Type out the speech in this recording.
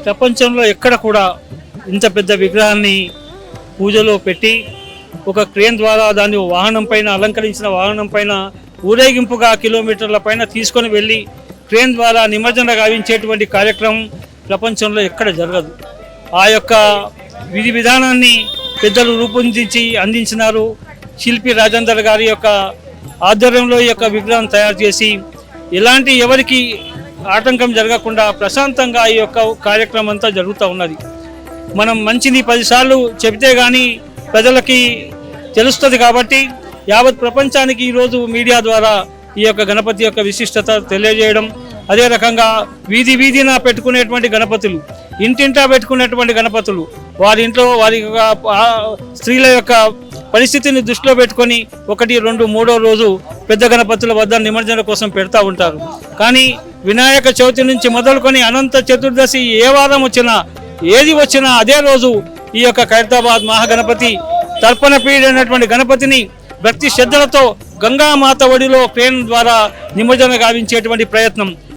ప్రపంచంలో ఎక్కడ కూడా ఇంత పెద్ద విగ్రహాన్ని పూజలో పెట్టి ఒక క్రేన్ ద్వారా దాన్ని వాహనం పైన అలంకరించిన వాహనం పైన ఊరేగింపుగా కిలోమీటర్ల పైన తీసుకొని వెళ్ళి క్రేన్ ద్వారా నిమజ్జన గావించేటువంటి కార్యక్రమం ప్రపంచంలో ఎక్కడ జరగదు. ఆ యొక్క విధి విధానాన్ని పెద్దలు రూపొందించి అందించినారు. శిల్పి రాజేందర్ గారి యొక్క ఆధ్వర్యంలో ఈ యొక్క విగ్రహం తయారు చేసి ఎలాంటి ఎవరికి ఆటంకం జరగకుండా ప్రశాంతంగా ఈ యొక్క కార్యక్రమం అంతా జరుగుతూ ఉన్నది. మనం మంచిని 10 సార్లు చెబితే కానీ ప్రజలకి తెలుస్తుంది కాబట్టి యావత్ ప్రపంచానికి ఈరోజు మీడియా ద్వారా ఈ యొక్క గణపతి యొక్క విశిష్టత తెలియజేయడం, అదే రకంగా వీధి వీధిన పెట్టుకునేటువంటి గణపతులు, ఇంటింటా పెట్టుకునేటువంటి గణపతులు, వారి ఇంట్లో వారి స్త్రీల యొక్క పరిస్థితిని దృష్టిలో పెట్టుకొని 1, 2, 3వ రోజు పెద్ద గణపతుల వద్ద నిమజ్జన కోసం పెడతా ఉంటారు. కానీ వినాయక చవితి నుంచి మొదలుకొని అనంత చతుర్దశి ఏ వారం వచ్చినా ఏది వచ్చినా అదే రోజు ఈ యొక్క ఖైరతాబాద్ మహాగణపతి తర్పణ పీడైనటువంటి గణపతిని భక్తి శ్రద్ధలతో గంగామాత ఒడిలో క్రేన్ ద్వారా నిమజ్జన గావించేటువంటి ప్రయత్నం